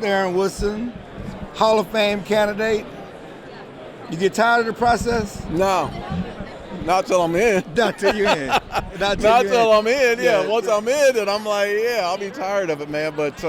Darren Woodson, Hall of Fame candidate. You get tired of the process? No. Not till I'm in. Not till you're in. Not till I'm in, yeah. Once I'm in, then I'm like, yeah, I'll be tired of it, man. But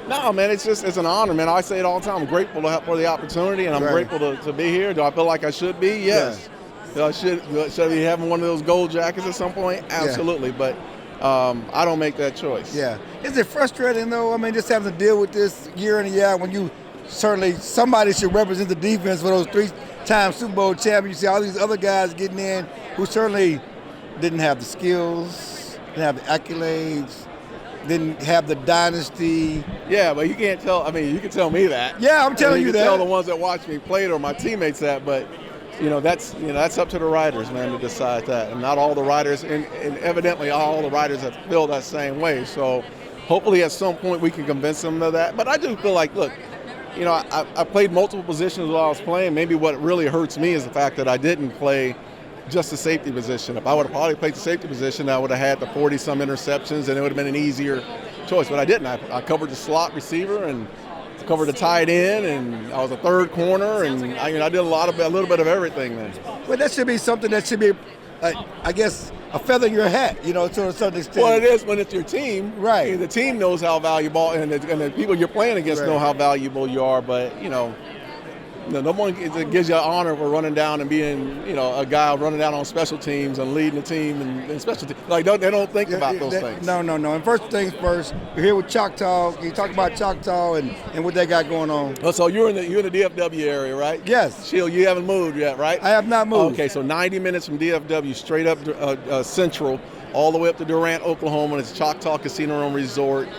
no, man, it's an honor, man. I say it all the time. I'm grateful for the opportunity, and I'm grateful to be here. Do I feel like I should be? Yes. Yeah. Should I be having one of those gold jackets at some point? Absolutely. Yeah. But I don't make that choice. Yeah. Is it frustrating, though? I mean, just having to deal with this year in and year out when you certainly somebody should represent the defense for those 3-time Super Bowl champions. You see all these other guys getting in who certainly didn't have the skills, didn't have the accolades, didn't have the dynasty. Yeah, but you can't tell. I mean, you can tell me that. Yeah, I'm telling you that. You can tell the ones that watch me play or my teammates that, but that's up to the writers, man, to decide that. And not all the writers, and evidently all the writers have feel that same way. So hopefully at some point we can convince them of that. But I do feel like, look, I played multiple positions while I was playing. Maybe what really hurts me is the fact that I didn't play just the safety position. If I would have probably played the safety position, I would have had the 40-some interceptions, and it would have been an easier choice. But I didn't. I covered the slot receiver and covered the tight end, and I was a third corner, and I did a little bit of everything then. Well, that should be something that should be, I guess, a feather in your hat, to a certain extent. Well, it is when it's your team. Right. The team knows how valuable, and the people you're playing against know how valuable you are, but, no one gives you honor for running down and being, a guy running down on special teams and leading the team and special teams. Like, they don't think about those things. No. And first things first, you're here with Choctaw. You talk about Choctaw and what they got going on. Oh, so you're in the DFW area, right? Yes. Chill, you haven't moved yet, right? I have not moved. Okay, so 90 minutes from DFW, straight up Central, all the way up to Durant, Oklahoma. It's Choctaw Casino and Resort.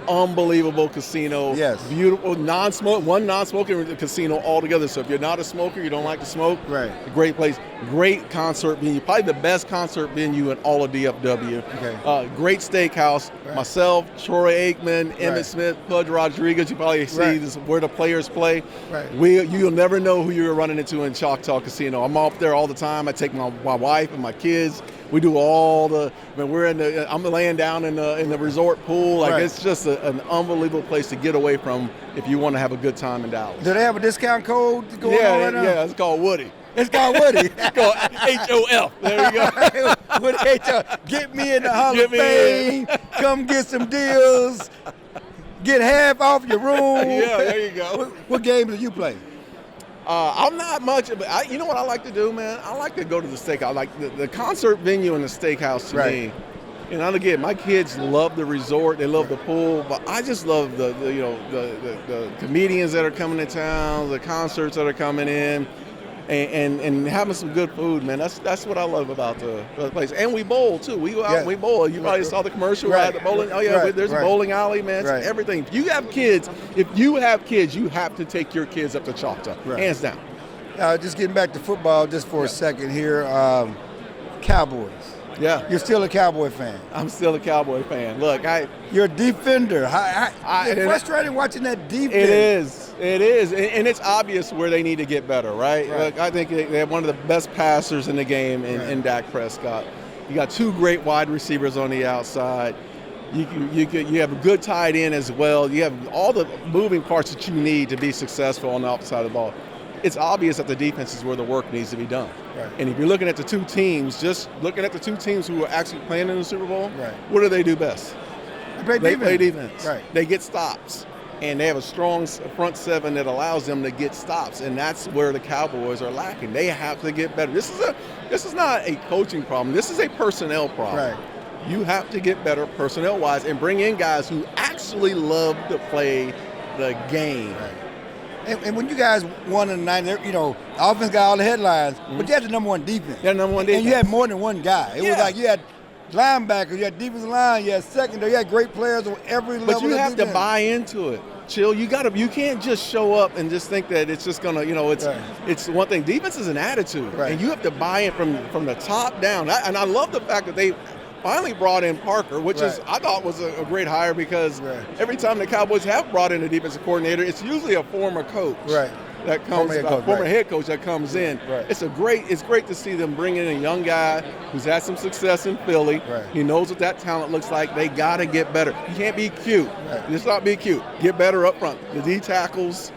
Unbelievable casino. Yes. Beautiful one non-smoking casino altogether. So if you're not a smoker, you don't like to smoke. Right. Great place. Great concert venue. Probably the best concert venue in all of DFW. Okay. Great steakhouse. Right. Myself, Troy Aikman, Emmett Smith, Pudge Rodriguez. You probably see this where the players play. Right. You'll never know who you're running into in Choctaw Casino. I'm up there all the time. I take my wife and my kids. We do all I'm laying down in the resort pool. It's just an unbelievable place to get away from if you want to have a good time in Dallas. Do they have a discount code going on right now? Yeah, it's called Woody. It's called Woody. It's called HOF. There you go. Woody HOF. Get me in the Hall of Fame. Come get some deals. Get half off your room. Yeah, there you go. What games do you play? I'm not much, but you know what I like to do, man? I like to go to the steakhouse. Like the concert venue and the steakhouse to me. And again, my kids love the resort, they love the pool, but I just love the comedians that are coming to town, the concerts that are coming in, and having some good food, man. That's what I love about the place. And we bowl too. We go out and we bowl. You probably saw the commercial, right? The bowling. Oh yeah, there's a bowling alley, man. It's everything. If you have kids, you have to take your kids up to Choctaw, hands down. Just getting back to football just for a second here. Cowboys. Yeah. You're still a Cowboy fan. I'm still a Cowboy fan. Look, you're a defender. It's frustrating watching that defense. It is. And it's obvious where they need to get better, right? Look, I think they have one of the best passers in the game in Dak Prescott. You got two great wide receivers on the outside. You have a good tight end as well. You have all the moving parts that you need to be successful on the outside of the ball. It's obvious that the defense is where the work needs to be done. Right. And if you're looking at the two teams, just looking at the two teams who are actually playing in the Super Bowl, what do they do best? They play defense. Right. They get stops. And they have a strong front seven that allows them to get stops. And that's where the Cowboys are lacking. They have to get better. This is not a coaching problem. This is a personnel problem. Right. You have to get better personnel-wise and bring in guys who actually love to play the game. Right. And when you guys won in the 90s, the offense got all the headlines, but you had the number one defense. Yeah, number one defense. And you had more than one guy. It was like you had linebackers, you had defensive line, you had secondary, you had great players on every level. But you have to buy into it. Chill. You can't just show up and just think that it's just gonna, it's one thing. Defense is an attitude, and you have to buy it from the top down. And I love the fact that they finally brought in Parker, which I thought was a great hire because every time the Cowboys have brought in a defensive coordinator, it's usually a former coach. Right. that comes, former head coach that comes in. Right. It's great to see them bring in a young guy who's had some success in Philly. Right. He knows what that talent looks like. They got to get better. You can't be cute. Right. Just not be cute. Get better up front. The D tackles,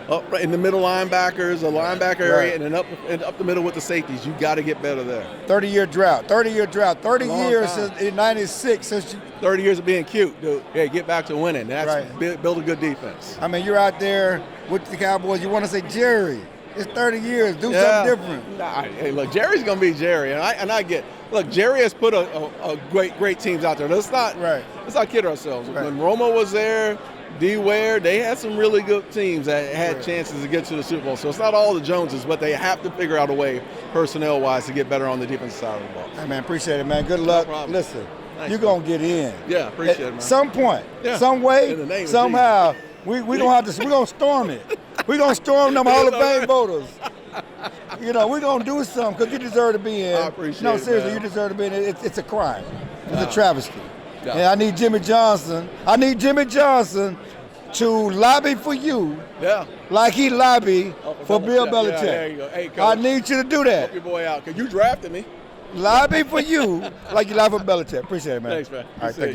up in the middle linebackers, the linebacker area, and then up the middle with the safeties. You got to get better there. 30-year drought. 30 Long years time. since in '96 since you. 30 years of being cute, dude. Hey, get back to winning. That's Right. build a good defense. I mean, you're out there with the Cowboys. You want to say, Jerry, it's 30 years. Do something different. Nah, hey, look, Jerry's gonna be Jerry, and I get. Look, Jerry has put a great teams out there. Let's not kid ourselves. Right. When Romo was there, D. Ware, they had some really good teams that had chances to get to the Super Bowl. So it's not all the Joneses, but they have to figure out a way, personnel-wise, to get better on the defensive side of the ball. Hey, man, appreciate it, man. Good luck. problem. Listen, Thanks, you're going to get in. Yeah, appreciate it, man. At some point, some In the way, name of somehow, we're going to have to, we're going to storm it. We're going to storm them Hall of Fame voters. You know, we're going to do something because you deserve to be in. I appreciate No, it, seriously, man. you deserve to be in. It's a crime. It's a travesty. Yeah. And I need Jimmy Johnson to lobby for you like he lobbied for Bill Belichick. Yeah, there you go. Hey, I Coach, need you to do that. help your boy out, because you drafted me. Lobby for you like you lobby for Belichick. Appreciate it, man. Thanks, man. All right, See thank you. you.